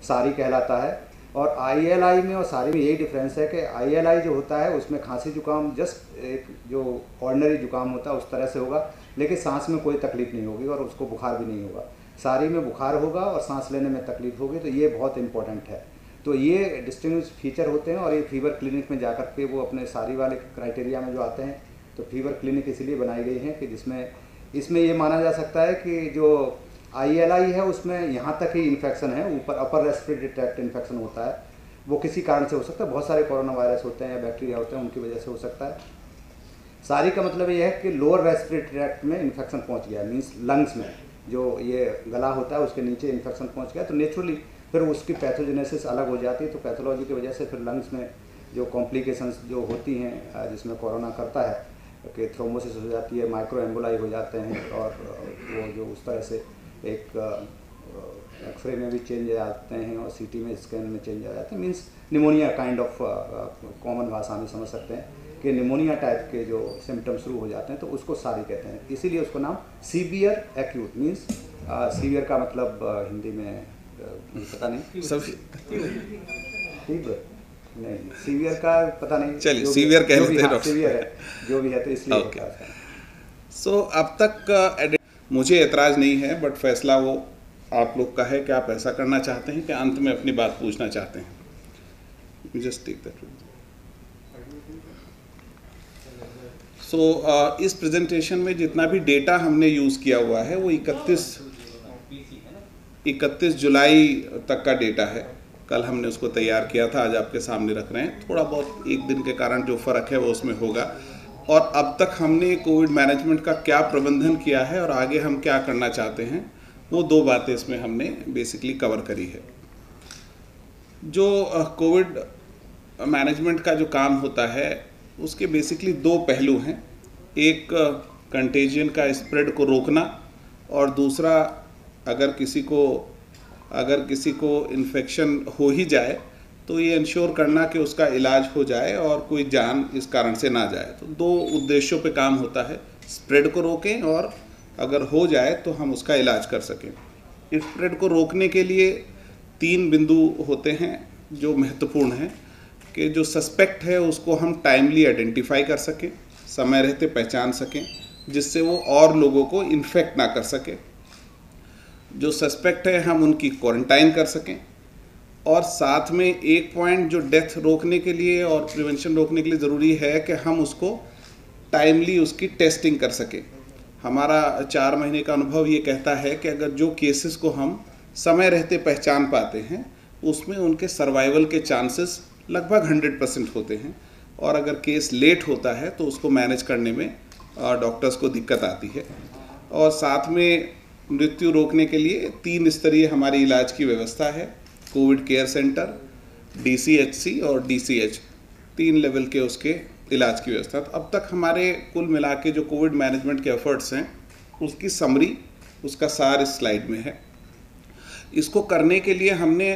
सारी कहलाता है। और ILI में और सारी में यही डिफरेंस है कि ILI जो होता है उसमें खांसी जुकाम जस्ट एक जो ऑर्डिनरी जुकाम होता है उस तरह से होगा, लेकिन सांस में कोई तकलीफ नहीं होगी और उसको बुखार भी नहीं होगा। सारी में बुखार होगा और सांस लेने में तकलीफ होगी, तो ये बहुत इंपॉर्टेंट है। तो ये डिस्टिंग्विश फीचर होते हैं और ये फीवर क्लिनिक में जाकर के वो अपने सारी वाले क्राइटेरिया में जो आते हैं, तो फीवर क्लिनिक इसलिए बनाई गई है कि जिसमें इसमें ये माना जा सकता है कि जो ILI है उसमें यहाँ तक ही इन्फेक्शन है, ऊपर अपर रेस्पिरेटरी ट्रैक्ट इन्फेक्शन होता है, वो किसी कारण से हो सकता है, बहुत सारे कोरोना वायरस होते हैं या बैक्टीरिया होते हैं उनकी वजह से हो सकता है। सारी का मतलब ये है कि लोअर रेस्पिरेटरी ट्रैक्ट में इन्फेक्शन पहुँच गया, मीन्स लंग्स में जो ये गला होता है उसके नीचे इन्फेक्शन पहुँच गया, तो नेचुरली फिर उसकी पैथोजेनेसिस अलग हो जाती है। तो पैथोलॉजी की वजह से फिर लंग्स में जो कॉम्प्लिकेशंस जो होती हैं जिसमें कोरोना करता है कि थ्रोम्बोसिस हो जाती है, माइक्रो एम्बोलाई हो जाते हैं, और वो जो उस तरह से एक एक्सरे में भी चेंज आ जाते हैं और CT में स्कैन में चेंज आ जाते हैं, means pneumonia kind of common भाषा में समझ सकते हैं कि निमोनिया टाइप के जो सिम्टम्स शुरू हो जाते हैं तो उसको सारी कहते हैं। इसीलिए उसको नाम सीवियर एक्यूट, मीन्स सीवियर का मतलब हिंदी में पता नहीं, तीव्र नहीं, सीवियर का पता नहीं, चलिए सीवियर कह लेते हैं डॉक्टर, सीवियर है जो भी है, तो इसलिए ओके। सो अब तक मुझे एतराज़ नहीं है, बट फैसला वो आप लोग का है कि आप ऐसा करना चाहते हैं कि अंत में अपनी बात पूछना चाहते हैं। Just take that. सो इस प्रेजेंटेशन में जितना भी डेटा हमने यूज़ किया हुआ है वो 31 जुलाई तक का डेटा है। कल हमने उसको तैयार किया था, आज आपके सामने रख रहे हैं। थोड़ा बहुत एक दिन के कारण जो फ़र्क है वो उसमें होगा। और अब तक हमने कोविड मैनेजमेंट का क्या प्रबंधन किया है और आगे हम क्या करना चाहते हैं, वो 2 बातें इसमें हमने बेसिकली कवर करी है। जो कोविड मैनेजमेंट का जो काम होता है उसके बेसिकली 2 पहलू हैं। एक कंटेजियन का स्प्रेड को रोकना, और दूसरा अगर किसी को इन्फेक्शन हो ही जाए तो ये इंश्योर करना कि उसका इलाज हो जाए और कोई जान इस कारण से ना जाए। तो 2 उद्देश्यों पे काम होता है, स्प्रेड को रोकें और अगर हो जाए तो हम उसका इलाज कर सकें। स्प्रेड को रोकने के लिए 3 बिंदु होते हैं जो महत्वपूर्ण हैं कि जो सस्पेक्ट है उसको हम टाइमली आइडेंटिफाई कर सकें, समय रहते पहचान सकें, जिससे वो और लोगों को इन्फेक्ट ना कर सके। जो सस्पेक्ट है हम उनकी क्वारंटाइन कर सकें, और साथ में एक पॉइंट जो डेथ रोकने के लिए और प्रिवेंशन रोकने के लिए ज़रूरी है कि हम उसको टाइमली उसकी टेस्टिंग कर सकें। हमारा 4 महीने का अनुभव ये कहता है कि अगर जो केसेस को हम समय रहते पहचान पाते हैं उसमें उनके सर्वाइवल के चांसेस लगभग 100% होते हैं, और अगर केस लेट होता है तो उसको मैनेज करने में डॉक्टर्स को दिक्कत आती है। और साथ में मृत्यु रोकने के लिए 3 स्तरीय हमारी इलाज की व्यवस्था है। कोविड केयर सेंटर, DCHC और DCH, 3 लेवल के उसके इलाज की व्यवस्था। तो अब तक हमारे कुल मिला के जो कोविड मैनेजमेंट के एफर्ट्स हैं उसकी समरी, उसका सार इस स्लाइड में है। इसको करने के लिए हमने